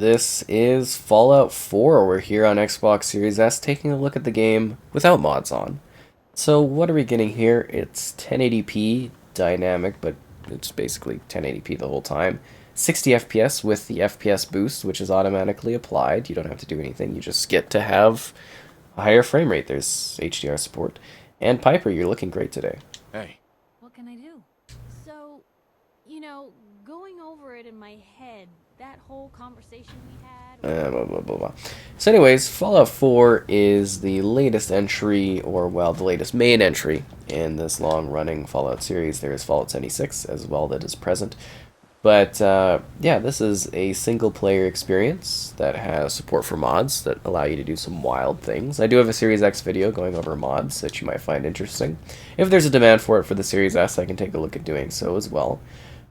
This is Fallout 4. We're here on Xbox Series S taking a look at the game without mods on. So what are we getting here? It's 1080p dynamic, but it's basically 1080p the whole time. 60 FPS with the FPS boost, which is automatically applied. You don't have to do anything. You just get to have a higher frame rate. There's HDR support. And Piper, you're looking great today. Hey. What can I do? So, going over it in my head, that whole conversation we had. Blah, blah, blah, blah. So anyways, Fallout 4 is the latest entry, or well, the latest main entry in this long-running Fallout series. There is Fallout 76 as well that is present. But yeah, this is a single-player experience that has support for mods that allow you to do some wild things. I do have a Series X video going over mods that you might find interesting. If there's a demand for it for the Series S, I can take a look at doing so as well.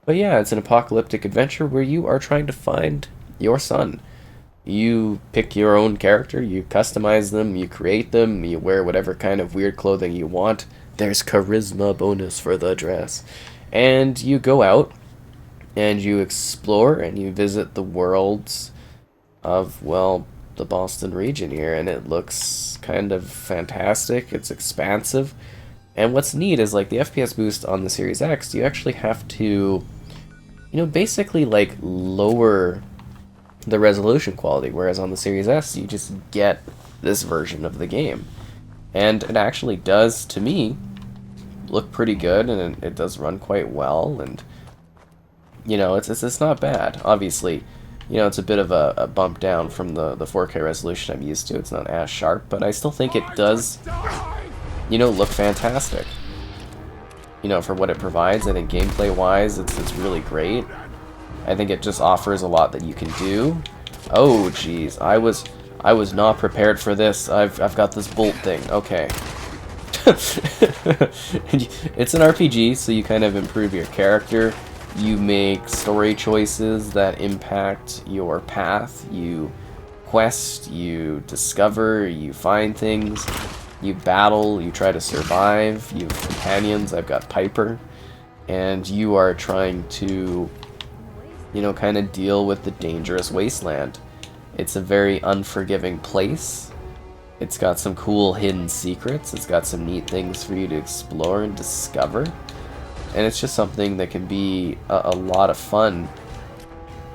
But yeah, it's an apocalyptic adventure where you are trying to find your son. You pick your own character, you customize them, you create them, you wear whatever kind of weird clothing you want. There's charisma bonus for the dress. And you go out and you explore and you visit the worlds of, well, the Boston region here, and it looks kind of fantastic. It's expansive. And what's neat is, like, the FPS boost on the Series X, you actually have to, basically, like, lower the resolution quality, whereas on the Series S, you just get this version of the game. And it actually does, to me, look pretty good, and it does run quite well, and it's not bad. Obviously, it's a bit of a bump down from the 4K resolution I'm used to. It's not as sharp, but I still think it does, look fantastic. For what it provides. I think gameplay-wise, it's really great. I think it just offers a lot that you can do. Oh, jeez, I was not prepared for this. I've got this bolt thing. Okay. It's an RPG, so you kind of improve your character. You make story choices that impact your path. You quest, you discover, you find things, you battle, you try to survive, you have companions. I've got Piper, and you are trying to, kind of deal with the dangerous wasteland. It's a very unforgiving place. It's got some cool hidden secrets. It's got some neat things for you to explore and discover. And it's just something that can be a lot of fun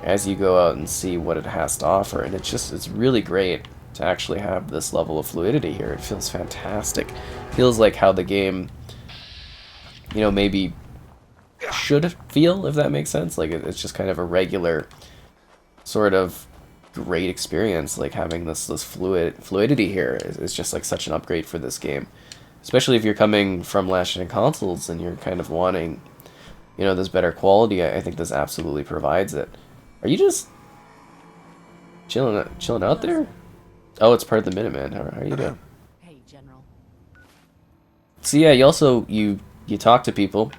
as you go out and see what it has to offer. And it's really great to actually have this level of fluidity here. It feels fantastic. Feels like how the game, maybe should feel, if that makes sense. Like, it's just kind of a regular sort of great experience. Like, having this fluidity here is just like such an upgrade for this game. Especially if you're coming from last-gen consoles and you're kind of wanting, this better quality. I think this absolutely provides it. Are you just chilling out there? Oh, it's part of the Minuteman. How are you doing? Hey, General. So yeah, you talk to people,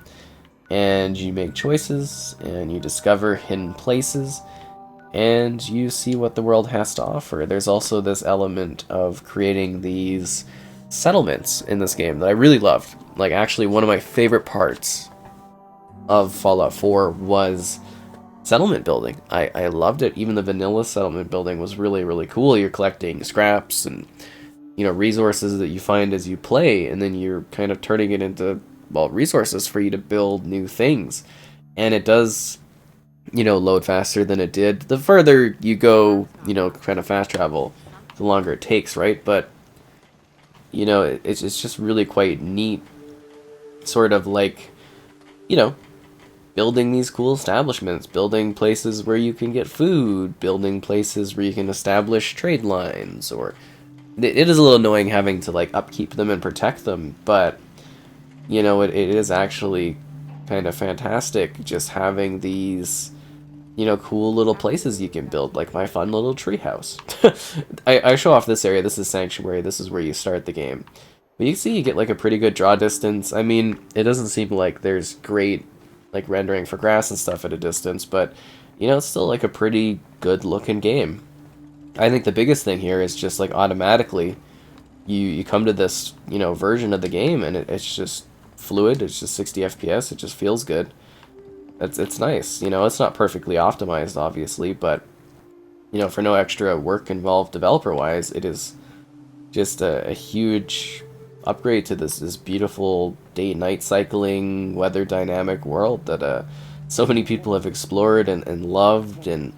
and you make choices, and you discover hidden places, and you see what the world has to offer. There's also this element of creating these settlements in this game that I really loved. Like, actually, one of my favorite parts of Fallout 4 was settlement building. I loved it. Even the vanilla settlement building was really, really cool. You're collecting scraps and, resources that you find as you play, and then you're kind of turning it into, well, resources for you to build new things. And it does, load faster than it did. The further you go, kind of fast travel, the longer it takes, right? But it's just really quite neat, sort of like, building these cool establishments, building places where you can get food, building places where you can establish trade lines, or it is a little annoying having to, like, upkeep them and protect them, but, it is actually kind of fantastic just having these, cool little places you can build, like my fun little treehouse. I show off this area. This is Sanctuary. This is where you start the game. But you can see you get, like, a pretty good draw distance. I mean, it doesn't seem like there's great, like, rendering for grass and stuff at a distance, but, it's still, like, a pretty good-looking game. I think the biggest thing here is just, like, automatically you come to this, version of the game, and it's just fluid. It's just 60 FPS. It just feels good. It's nice. It's not perfectly optimized, obviously, but you know, for no extra work involved developer-wise, it is just a huge upgrade to this beautiful day-night cycling, weather dynamic world that so many people have explored and loved and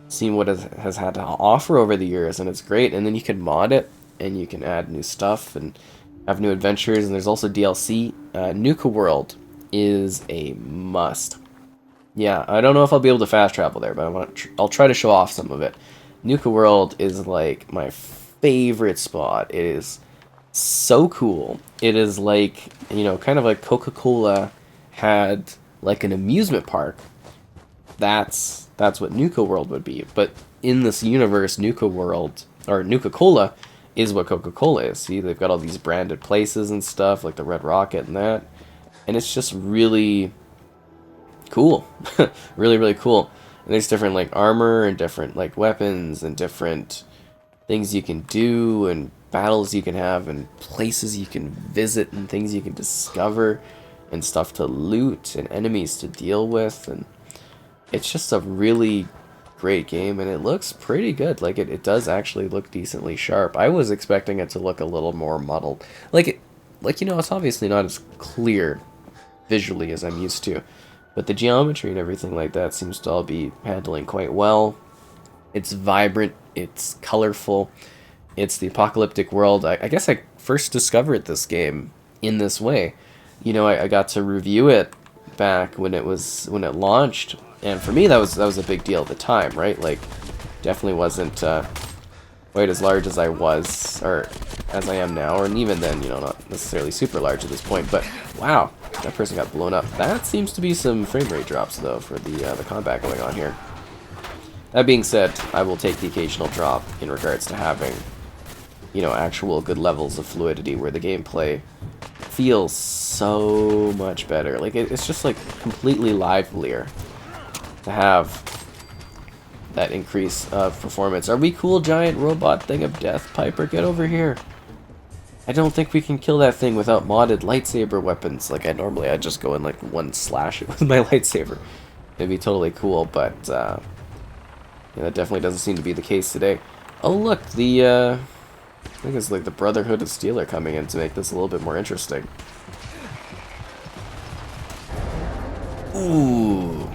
seen what it has had to offer over the years, and it's great. And then you can mod it, and you can add new stuff and have new adventures, and there's also DLC. Nuka World is a must. Yeah, I don't know if I'll be able to fast travel there, but I'll try to show off some of it. Nuka World is like my favorite spot. It is so cool. It is like, you know, kind of like Coca-Cola had like an amusement park. That's what Nuka World would be. But in this universe, Nuka World or Nuka Cola is what Coca-Cola is. See, they've got all these branded places and stuff like the Red Rocket and that. And it's just really cool. Really, really cool. And there's different like armor and different like weapons and different things you can do and battles you can have and places you can visit and things you can discover and stuff to loot and enemies to deal with. And it's just a really great game, and it looks pretty good. Like it does actually look decently sharp. I was expecting it to look a little more muddled. Like, you know, it's obviously not as clear visually as I'm used to, but the geometry and everything like that seems to all be handling quite well. It's vibrant, it's colorful, it's the apocalyptic world. I guess I first discovered this game in this way. You know, I got to review it back when it launched, and for me that was a big deal at the time, right? Like, definitely wasn't quite as large as I was, or as I am now, or even then, you know, not necessarily super large at this point. But wow, that person got blown up. That seems to be some frame rate drops though for the combat going on here. That being said, I will take the occasional drop in regards to having, you know, actual good levels of fluidity where the gameplay feels so much better. Like, it's just like completely livelier to have that increase of performance. Are we cool, giant robot thing of death? Piper, get over here. I don't think we can kill that thing without modded lightsaber weapons. Like, I'd just go and like one slash it with my lightsaber. It'd be totally cool, but yeah, that definitely doesn't seem to be the case today. Oh look, I think it's like the Brotherhood of Steel are coming in to make this a little bit more interesting. Ooh.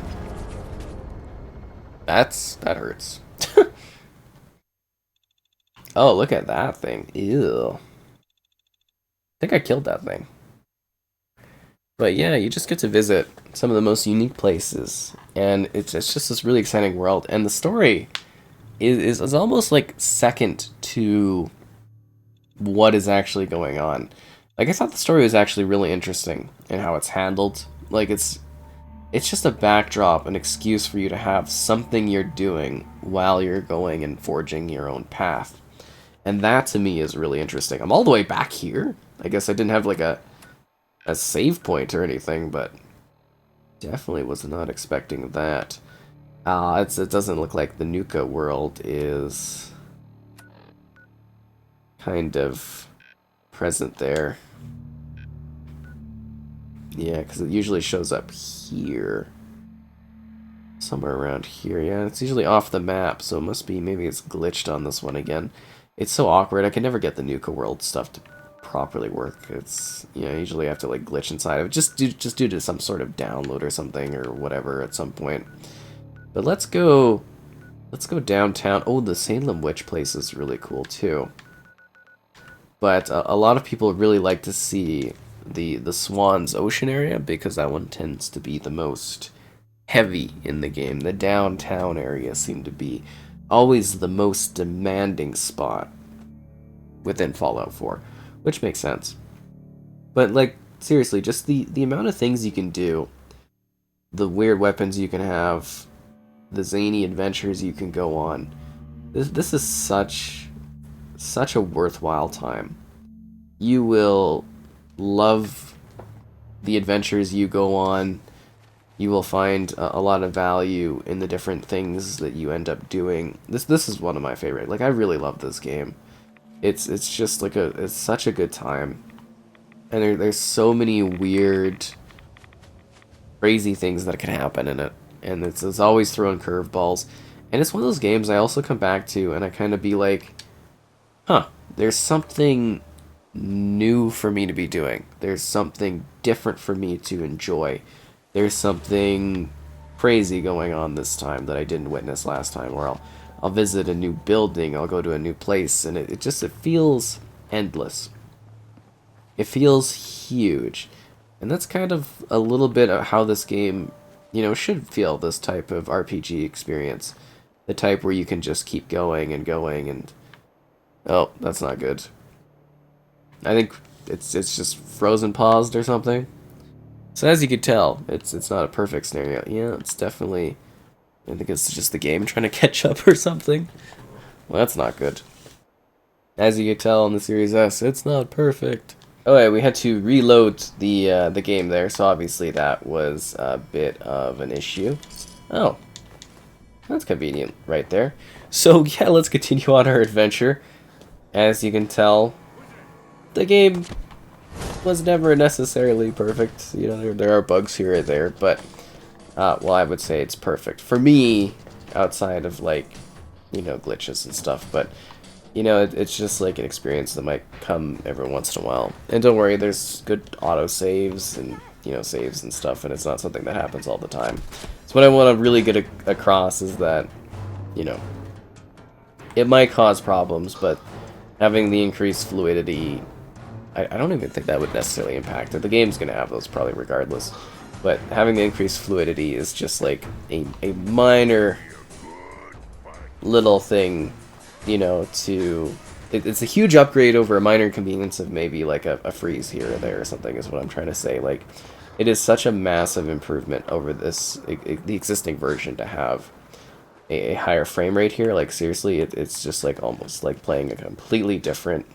That hurts. Oh, look at that thing. Ew. I think I killed that thing. But yeah, you just get to visit some of the most unique places, and it's just this really exciting world. And the story is almost like second to what is actually going on. Like, I thought the story was actually really interesting in how it's handled. Like, it's just a backdrop, an excuse for you to have something you're doing while you're going and forging your own path. And that to me is really interesting. I'm all the way back here. I guess I didn't have like a save point or anything, but definitely was not expecting that. It doesn't look like the Nuka world is kind of present there. Yeah, because it usually shows up here. Somewhere around here. Yeah, it's usually off the map, so it must be, maybe it's glitched on this one again. It's so awkward. I can never get the Nuka World stuff to properly work. It's, you know, I usually have to like glitch inside of it, just due to some sort of download or something or whatever at some point. But let's go downtown. Oh, the Salem Witch place is really cool too. But a lot of people really like to see the Swans Ocean area because that one tends to be the most heavy in the game. The downtown area seemed to be always the most demanding spot within Fallout 4, which makes sense. But like, seriously, just the amount of things you can do, the weird weapons you can have, the zany adventures you can go on. This is such a worthwhile time. You will love the adventures you go on. You will find a lot of value in the different things that you end up doing. This is one of my favorite. Like, I really love this game. It's just like it's such a good time. And there's so many weird, crazy things that can happen in it. And it's always throwing curveballs. And it's one of those games I also come back to and I kind of be like, huh, there's something new for me to be doing. There's something different for me to enjoy. There's something crazy going on this time that I didn't witness last time, where I'll visit a new building, I'll go to a new place, and it feels endless. It feels huge. And that's kind of a little bit of how this game, should feel, this type of RPG experience. The type where you can just keep going and going and... Oh, that's not good. I think it's just frozen paused or something. So as you can tell, it's not a perfect scenario. Yeah, it's definitely... I think it's just the game trying to catch up or something. Well, that's not good. As you can tell on the Series S, it's not perfect. Oh yeah, we had to reload the game there, so obviously that was a bit of an issue. Oh, that's convenient right there. So yeah, let's continue on our adventure. As you can tell, the game was never necessarily perfect. There are bugs here or there, but well, I would say it's perfect for me, outside of like, glitches and stuff. But it's just like an experience that might come every once in a while. And don't worry, there's good auto saves and saves and stuff, and it's not something that happens all the time. So what I want to really get across is that it might cause problems, but having the increased fluidity, I don't even think that would necessarily impact it. The game's going to have those probably regardless. But having the increased fluidity is just like a minor little thing, it's a huge upgrade over a minor inconvenience of maybe like a freeze here or there or something, is what I'm trying to say. Like, it is such a massive improvement over the existing version to have a higher frame rate here. Like, seriously, it's just like almost like playing a completely different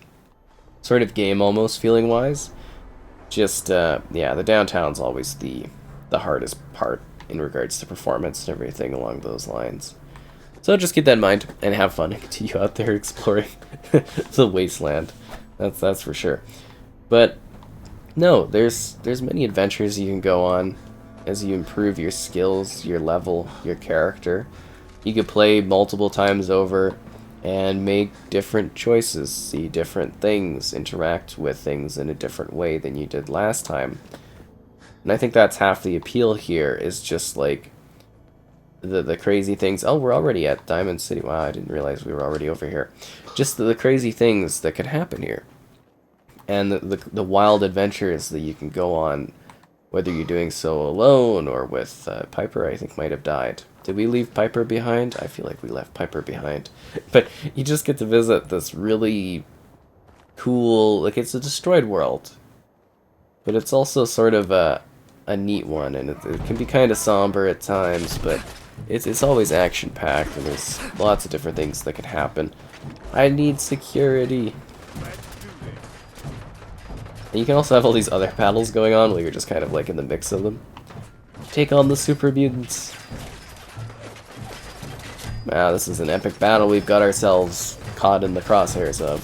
sort of game, almost feeling wise. Just yeah, the downtown's always the hardest part in regards to performance and everything along those lines. So just keep that in mind and have fun and continue out there exploring the wasteland. That's for sure. But no, there's many adventures you can go on as you improve your skills, your level, your character. You could play multiple times over and make different choices, see different things, interact with things in a different way than you did last time. And I think that's half the appeal here, is just like the crazy things. Oh, we're already at Diamond City. Wow, I didn't realize we were already over here. Just the crazy things that could happen here. And the wild adventures that you can go on, whether you're doing so alone or with Piper, I think might have died. Did we leave Piper behind? I feel like we left Piper behind. But you just get to visit this really cool, like, it's a destroyed world. But it's also sort of a neat one, and it can be kind of somber at times, but it's always action-packed, and there's lots of different things that can happen. I need security. And you can also have all these other battles going on where you're just kind of like in the mix of them. Take on the super mutants. Wow, this is an epic battle we've got ourselves caught in the crosshairs of.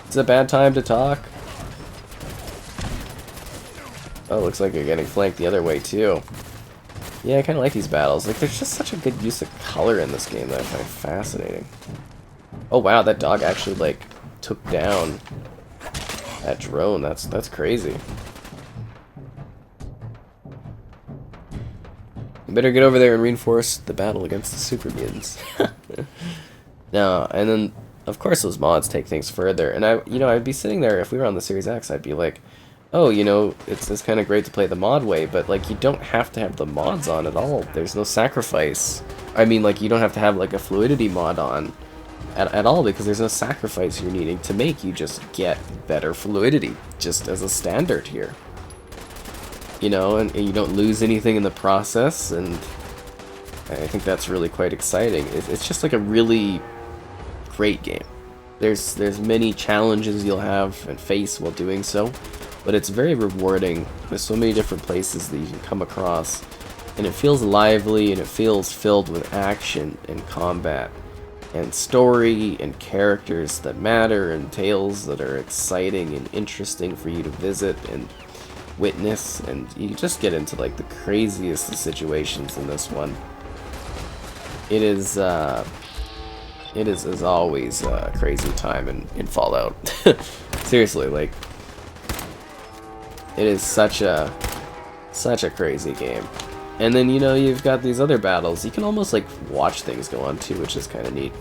It's a bad time to talk. Oh, looks like you're getting flanked the other way too. Yeah, I kind of like these battles. Like, there's just such a good use of color in this game that I find fascinating. Oh wow, that dog actually like took down that drone. That's crazy. You better get over there and reinforce the battle against the super mutants. No, and then of course those mods take things further. And I'd be sitting there, if we were on the Series X, I'd be like, oh, it's kind of great to play the mod way, but like you don't have to have the mods on at all. There's no sacrifice. I mean, like, you don't have to have like a fluidity mod on at all, because there's no sacrifice you're needing to make. You just get better fluidity just as a standard here. And you don't lose anything in the process, and I think that's really quite exciting. It's just like a really great game. There's many challenges you'll have and face while doing so, but it's very rewarding. There's so many different places that you can come across, and it feels lively, and it feels filled with action and combat and story and characters that matter and tales that are exciting and interesting for you to visit and witness, and you just get into like the craziest of situations in this one. It is as always a crazy time in Fallout. Seriously, like it is such a crazy game. And then, you know, you've got these other battles. You can almost like watch things go on too, which is kind of neat.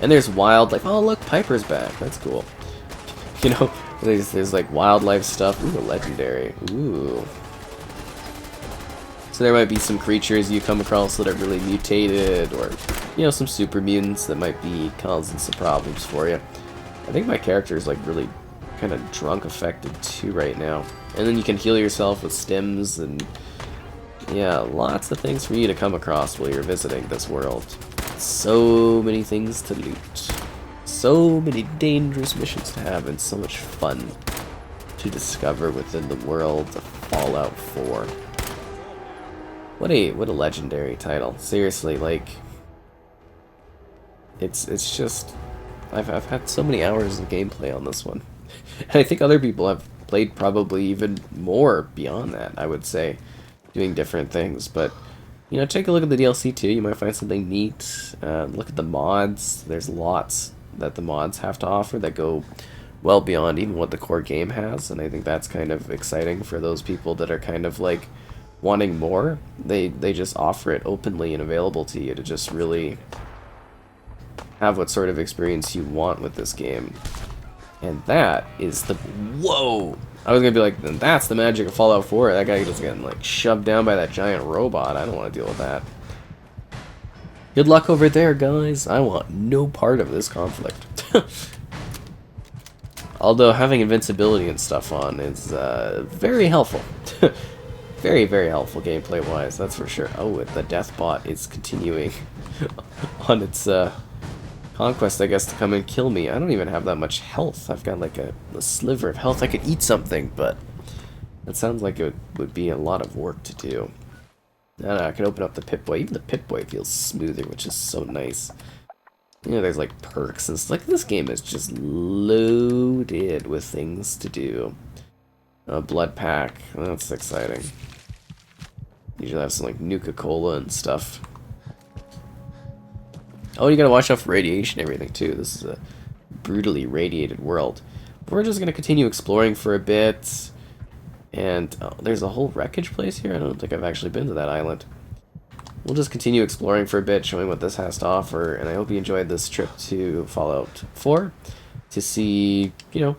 And there's wildlife. Oh, look, Piper's back. That's cool. You know, there's like wildlife stuff. Ooh, legendary. Ooh. So there might be some creatures you come across that are really mutated, or, you know, some super mutants that might be causing some problems for you. I think my character is like really kind of drunk affected too right now. And then you can heal yourself with stims, and yeah, lots of things for you to come across while you're visiting this world. So many things to loot. So many dangerous missions to have, and so much fun to discover within the world of Fallout 4. What a legendary title. Seriously, like it's just I've had so many hours of gameplay on this one. And I think other people have played probably even more beyond that, I would say, doing different things. But, you know, take a look at the DLC too. You might find something neat. Look at the mods. There's lots that the mods have to offer that go well beyond even what the core game has, and I think that's kind of exciting for those people that are kind of like wanting more. They just offer it openly and available to you to just really have what sort of experience you want with this game. And that is the... Whoa! I was gonna be like, then that's the magic of Fallout 4. That guy just getting like shoved down by that giant robot. I don't want to deal with that. Good luck over there, guys. I want no part of this conflict. Although having invincibility and stuff on is very helpful. Very, very helpful gameplay-wise, that's for sure. Oh, the death bot is continuing on its conquest, I guess, to come and kill me. I don't even have that much health. I've got like a sliver of health. I could eat something, but that sounds like it would be a lot of work to do. I don't know, I can open up the Pip-Boy. Even the Pip-Boy feels smoother, which is so nice. You know, there's like perks and stuff. Like, this game is just loaded with things to do. A blood pack. That's exciting. Usually have some like Nuka Cola and stuff. Oh, you gotta watch out for radiation and everything too. This is a brutally radiated world. We're just gonna continue exploring for a bit. And oh, there's a whole wreckage place here? I don't think I've actually been to that island. We'll just continue exploring for a bit, showing what this has to offer, and I hope you enjoyed this trip to Fallout 4 to see, you know,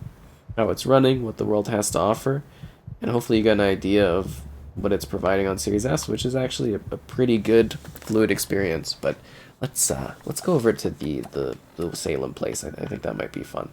how it's running, what the world has to offer, and hopefully you got an idea of what it's providing on Series S, which is actually a pretty good fluid experience. But let's go over to the Salem place. I think that might be fun.